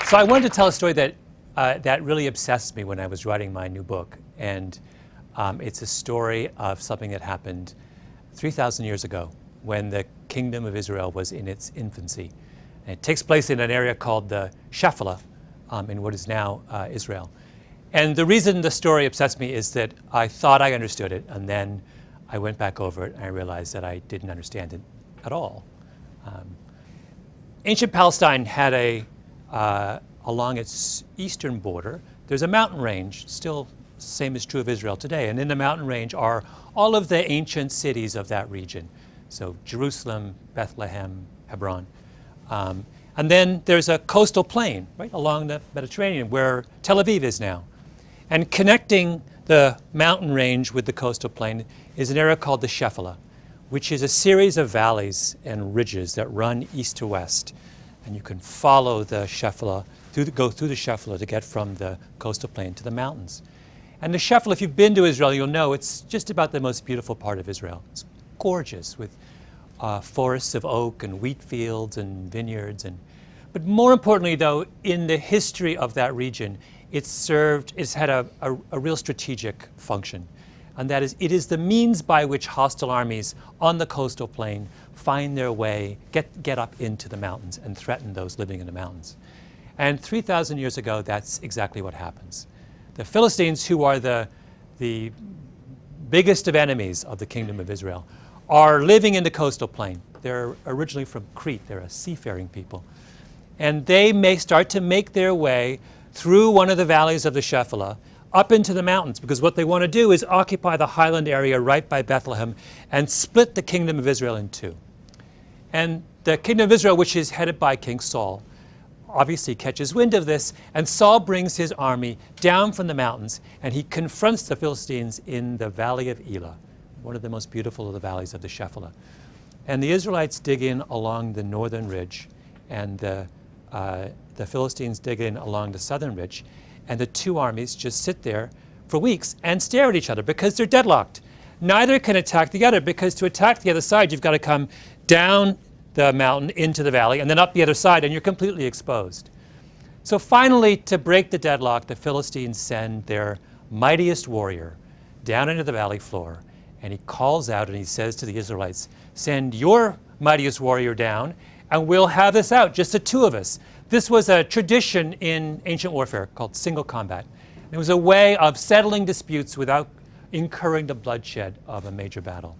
So I wanted to tell a story that that really obsessed me when I was writing my new book, and it's a story of something that happened 3,000 years ago when the kingdom of Israel was in its infancy. And it takes place in an area called the Shephelah in what is now Israel. And the reason the story obsessed me is that I thought I understood it, and then I went back over it and I realized that I didn't understand it at all. Ancient Palestine had along its eastern border, there's a mountain range, still same is true of Israel today, and in the mountain range are all of the ancient cities of that region. So Jerusalem, Bethlehem, Hebron. And then there's a coastal plain right along the Mediterranean where Tel Aviv is now. And connecting the mountain range with the coastal plain is an area called the Shephelah, which is a series of valleys and ridges that run east to west. And you can follow the Shephelah, go through the Shephelah to get from the coastal plain to the mountains. And the Shephelah, if you've been to Israel, you'll know it's just about the most beautiful part of Israel. It's gorgeous with forests of oak and wheat fields and vineyards. But more importantly, though, in the history of that region, it's had a real strategic function. And that is, it is the means by which hostile armies on the coastal plain find their way, get up into the mountains and threaten those living in the mountains. And 3,000 years ago, that's exactly what happens. The Philistines, who are the biggest of enemies of the kingdom of Israel, are living in the coastal plain. They're originally from Crete. They're a seafaring people. And they may start to make their way through one of the valleys of the Shephelah up into the mountains, because what they want to do is occupy the highland area right by Bethlehem and split the kingdom of Israel in two. And the kingdom of Israel, which is headed by King Saul, obviously catches wind of this, and Saul brings his army down from the mountains, and he confronts the Philistines in the valley of Elah, one of the most beautiful of the valleys of the Shephelah. And the Israelites dig in along the northern ridge, and the Philistines dig in along the southern ridge, and the two armies just sit there for weeks and stare at each other because they're deadlocked. Neither can attack the other, because to attack the other side, you've got to come down the mountain into the valley and then up the other side, and you're completely exposed. So finally, to break the deadlock, the Philistines send their mightiest warrior down into the valley floor, and he calls out and he says to the Israelites, "Send your mightiest warrior down, and we'll have this out, just the two of us." This was a tradition in ancient warfare called single combat. It was a way of settling disputes without incurring the bloodshed of a major battle.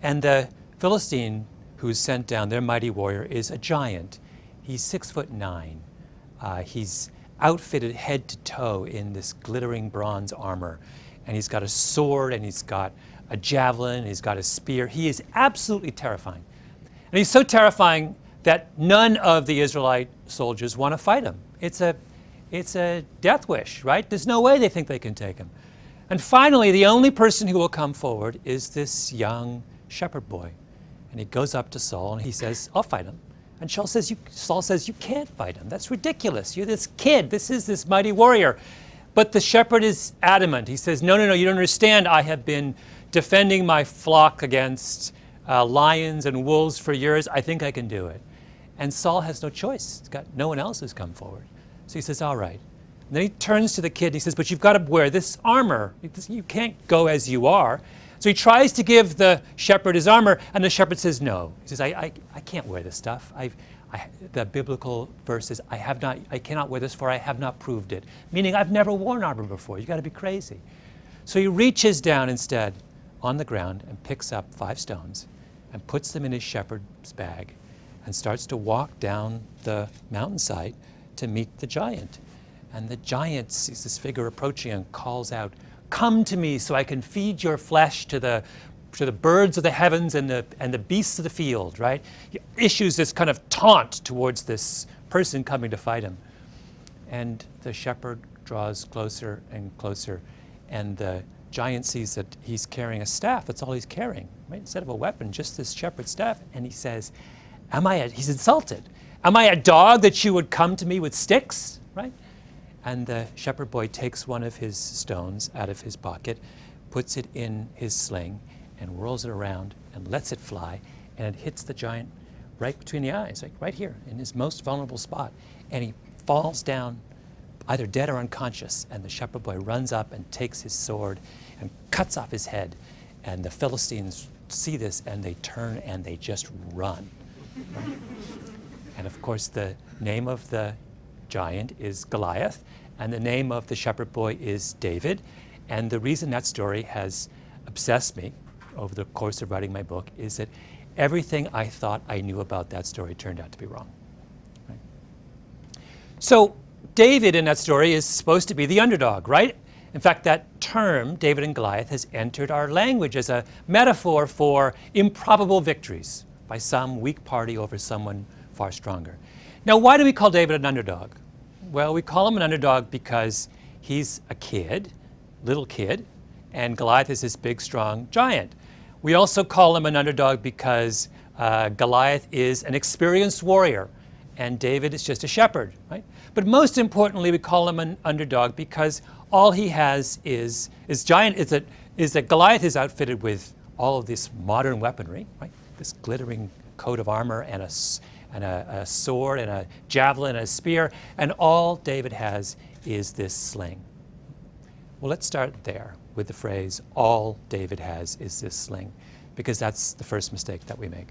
And the Philistine who's sent down, their mighty warrior, is a giant. He's 6'9". He's outfitted head to toe in this glittering bronze armor. And he's got a sword, and he's got a javelin, and he's got a spear. He is absolutely terrifying. And he's so terrifying that none of the Israelite soldiers want to fight him. It's a death wish, right? There's no way they think they can take him. And finally, the only person who will come forward is this young shepherd boy. And he goes up to Saul and he says, "I'll fight him." And Saul says, "You can't fight him. That's ridiculous. You're this kid. This is this mighty warrior." But the shepherd is adamant. He says, no, you don't understand. I have been defending my flock against lions and wolves for years. I think I can do it. And Saul has no choice. He's got no one else who's come forward. So he says, "All right." And then he turns to the kid and he says, "But you've got to wear this armor. You can't go as you are." So he tries to give the shepherd his armor, and the shepherd says no. He says, I can't wear this stuff. The biblical verse is, I cannot wear this, for I have not proved it. Meaning, I've never worn armor before. You've got to be crazy. So he reaches down instead on the ground and picks up 5 stones and puts them in his shepherd's bag and starts to walk down the mountainside to meet the giant. And the giant sees this figure approaching and calls out, "Come to me so I can feed your flesh to the birds of the heavens and the beasts of the field," right? He issues this kind of taunt towards this person coming to fight him. And the shepherd draws closer and closer, and the giant sees that he's carrying a staff. That's all he's carrying, right? Instead of a weapon, just this shepherd's staff. And he says, he's insulted. "Am I a dog that you would come to me with sticks?" Right? And the shepherd boy takes one of his stones out of his pocket, puts it in his sling, and whirls it around and lets it fly, and it hits the giant right between the eyes, like right here in his most vulnerable spot. And he falls down either dead or unconscious. And the shepherd boy runs up and takes his sword and cuts off his head. And the Philistines see this and they turn and they just run. And of course, the name of the giant is Goliath, and the name of the shepherd boy is David. And the reason that story has obsessed me over the course of writing my book is that everything I thought I knew about that story turned out to be wrong. Right? So David in that story is supposed to be the underdog, right? In fact, that term, David and Goliath, has entered our language as a metaphor for improbable victories by some weak party over someone far stronger. Now, why do we call David an underdog? Well, we call him an underdog because he's a kid, little kid, and Goliath is this big, strong giant. We also call him an underdog because Goliath is an experienced warrior, and David is just a shepherd, right? But most importantly, we call him an underdog because all he has is that Goliath is outfitted with all of this modern weaponry, right? This glittering coat of armor and a sword and a javelin and a spear, and all David has is this sling. Well, let's start there with the phrase, all David has is this sling, because that's the first mistake that we make.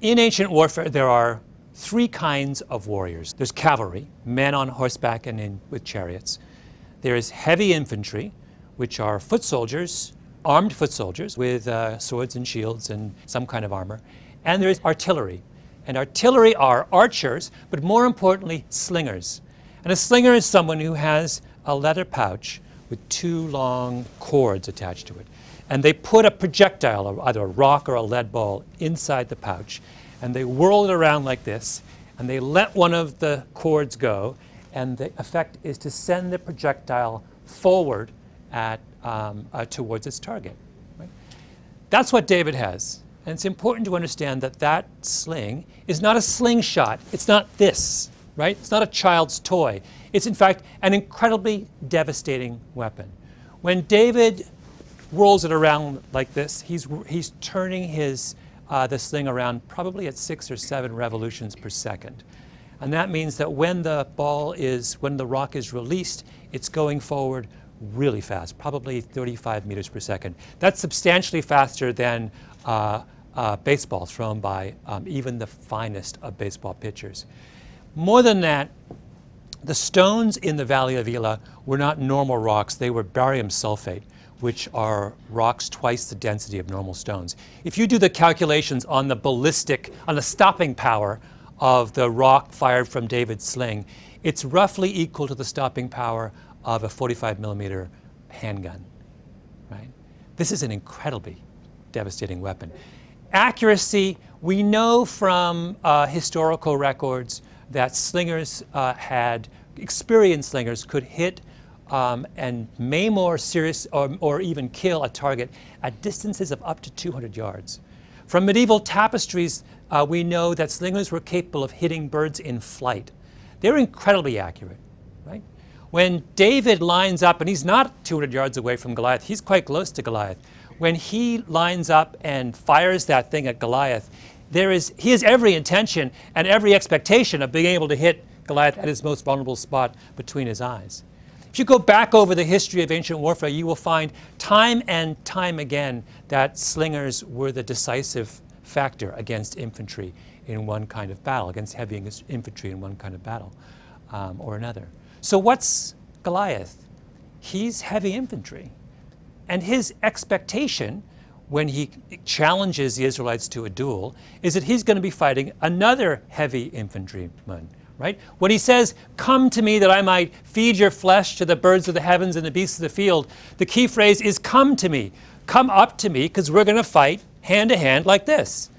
In ancient warfare, there are three kinds of warriors. There's cavalry, men on horseback and with chariots. There is heavy infantry, which are foot soldiers, armed foot soldiers with swords and shields and some kind of armor. And there is artillery. And artillery are archers, but more importantly, slingers. And a slinger is someone who has a leather pouch with two long cords attached to it. And they put a projectile, either a rock or a lead ball, inside the pouch. And they whirl it around like this. And they let one of the cords go. And the effect is to send the projectile forward towards its target. Right? That's what David has. And it's important to understand that that sling is not a slingshot. It's not this, right? It's not a child's toy. It's, in fact, an incredibly devastating weapon. When David whirls it around like this, he's turning the sling around probably at 6 or 7 revolutions per second. And that means that when the rock is released, it's going forward really fast, probably 35 meters per second. That's substantially faster than baseball thrown by even the finest of baseball pitchers. More than that, the stones in the Valley of Elah were not normal rocks. They were barium sulfate, which are rocks twice the density of normal stones. If you do the calculations on the stopping power of the rock fired from David's sling, it's roughly equal to the stopping power of a 45 millimeter handgun, right? This is an incredibly devastating weapon. Accuracy, we know from historical records that slingers experienced slingers could hit and maim or even kill a target at distances of up to 200 yards. From medieval tapestries, we know that slingers were capable of hitting birds in flight. They're incredibly accurate, right? When David lines up, and he's not 200 yards away from Goliath, he's quite close to Goliath. When he lines up and fires that thing at Goliath, he has every intention and every expectation of being able to hit Goliath at his most vulnerable spot between his eyes. If you go back over the history of ancient warfare, you will find time and time again that slingers were the decisive factor against infantry in one kind of battle, against heavy infantry in one kind of battle or another. So what's Goliath? He's heavy infantry. And his expectation when he challenges the Israelites to a duel is that he's going to be fighting another heavy infantryman, right? When he says, "Come to me that I might feed your flesh to the birds of the heavens and the beasts of the field," the key phrase is "come to me." Come up to me, because we're going to fight hand to hand like this.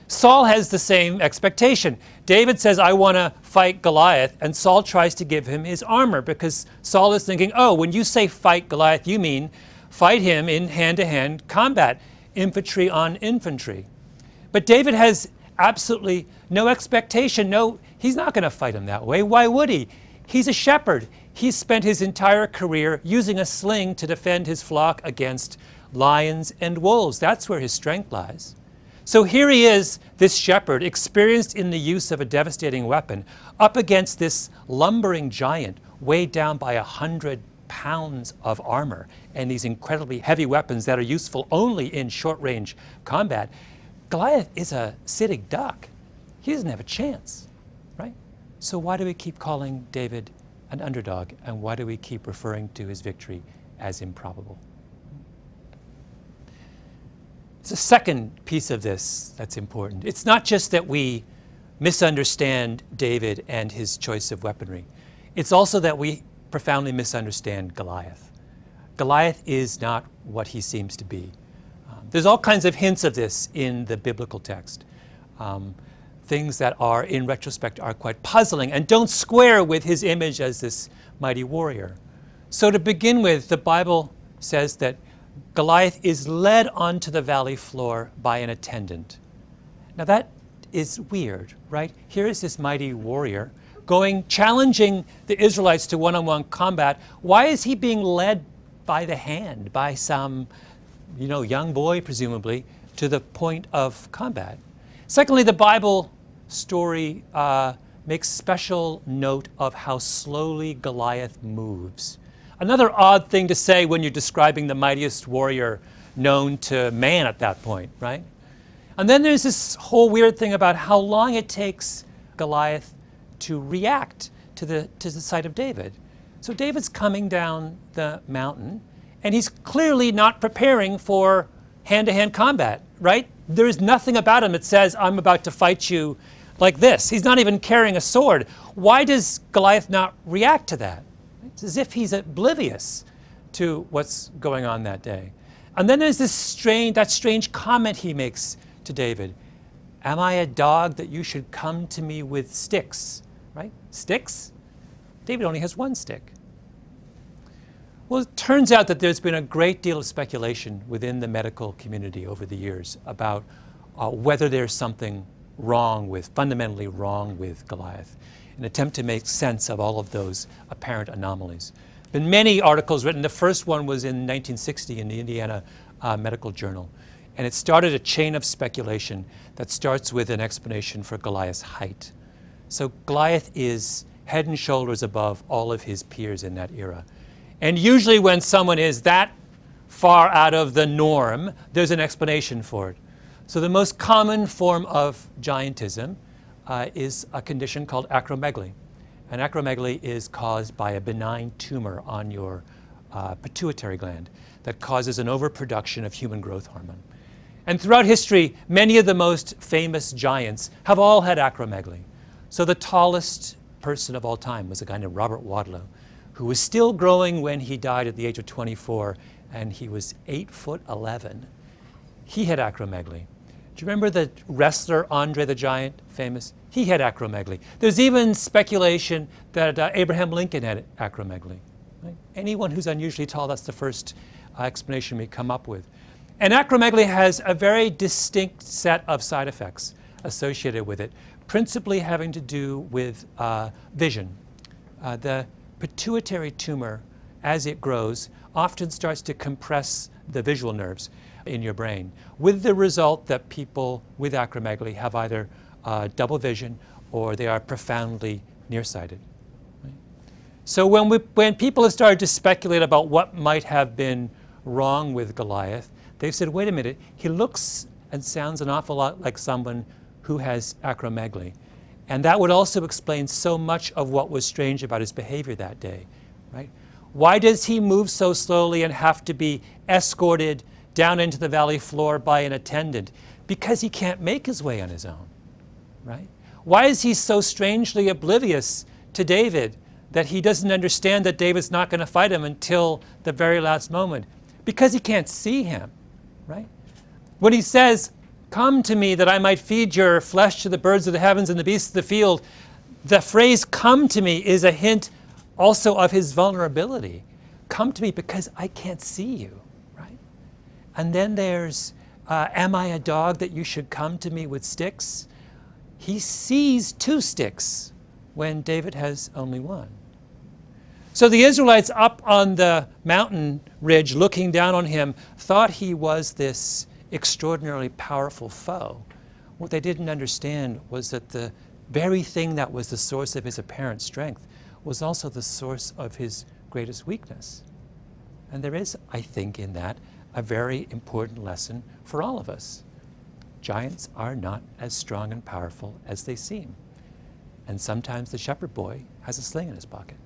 Saul has the same expectation. David says, "I want to fight Goliath," and Saul tries to give him his armor because Saul is thinking, oh, when you say fight Goliath, you mean fight him in hand-to-hand combat, infantry on infantry. But David has absolutely no expectation. No, he's not going to fight him that way. Why would he? He's a shepherd. He's spent his entire career using a sling to defend his flock against lions and wolves. That's where his strength lies. So here he is, this shepherd, experienced in the use of a devastating weapon, up against this lumbering giant, weighed down by 100 pounds of armor and these incredibly heavy weapons that are useful only in short-range combat. Goliath is a sitting duck. He doesn't have a chance, right? So why do we keep calling David an underdog, and why do we keep referring to his victory as improbable? It's a second piece of this that's important. It's not just that we misunderstand David and his choice of weaponry. It's also that we profoundly misunderstand Goliath. Goliath is not what he seems to be. There's all kinds of hints of this in the biblical text. Things that are, in retrospect, are quite puzzling and don't square with his image as this mighty warrior. So to begin with, the Bible says that Goliath is led onto the valley floor by an attendant. Now that is weird, right? Here is this mighty warrior challenging the Israelites to one-on-one combat. Why is he being led by the hand by some, young boy, presumably, to the point of combat? Secondly, the Bible story makes special note of how slowly Goliath moves. Another odd thing to say when you're describing the mightiest warrior known to man at that point, right? And then there's this whole weird thing about how long it takes Goliath to react to the sight of David. So David's coming down the mountain, and he's clearly not preparing for hand-to-hand combat, right? There is nothing about him that says, I'm about to fight you like this. He's not even carrying a sword. Why does Goliath not react to that? It's as if he's oblivious to what's going on that day. And then there's that strange comment he makes to David. Am I a dog that you should come to me with sticks? Right? Sticks? David only has one stick. Well, it turns out that there's been a great deal of speculation within the medical community over the years about whether there's something fundamentally wrong with Goliath, an attempt to make sense of all of those apparent anomalies. There have been many articles written. The first one was in 1960 in the Indiana Medical Journal. And it started a chain of speculation that starts with an explanation for Goliath's height. So Goliath is head and shoulders above all of his peers in that era. And usually when someone is that far out of the norm, there's an explanation for it. So the most common form of giantism is a condition called acromegaly. And acromegaly is caused by a benign tumor on your pituitary gland that causes an overproduction of human growth hormone. And throughout history, many of the most famous giants have all had acromegaly. So the tallest person of all time was a guy named Robert Wadlow, who was still growing when he died at the age of 24, and he was 8'11". He had acromegaly. Do you remember the wrestler Andre the Giant, famous? He had acromegaly. There's even speculation that Abraham Lincoln had acromegaly. Right? Anyone who's unusually tall, that's the first explanation we come up with. And acromegaly has a very distinct set of side effects associated with it, principally having to do with vision. The pituitary tumor, as it grows, often starts to compress the visual nerves in your brain, with the result that people with acromegaly have either double vision or they are profoundly nearsighted. Right? So when people have started to speculate about what might have been wrong with Goliath, they've said, wait a minute, he looks and sounds an awful lot like someone who has acromegaly. And that would also explain so much of what was strange about his behavior that day, right? Why does he move so slowly and have to be escorted down into the valley floor by an attendant? Because he can't make his way on his own, right? Why is he so strangely oblivious to David that he doesn't understand that David's not going to fight him until the very last moment? Because he can't see him, right? When he says, come to me that I might feed your flesh to the birds of the heavens and the beasts of the field, the phrase come to me is a hint also of his vulnerability. Come to me because I can't see you, right? And then there's, am I a dog that you should come to me with sticks? He sees 2 sticks when David has only 1. So the Israelites up on the mountain ridge looking down on him thought he was this extraordinarily powerful foe. What they didn't understand was that the very thing that was the source of his apparent strength was also the source of his greatest weakness. And there is, I think, in that a very important lesson for all of us. Giants are not as strong and powerful as they seem. And sometimes the shepherd boy has a sling in his pocket.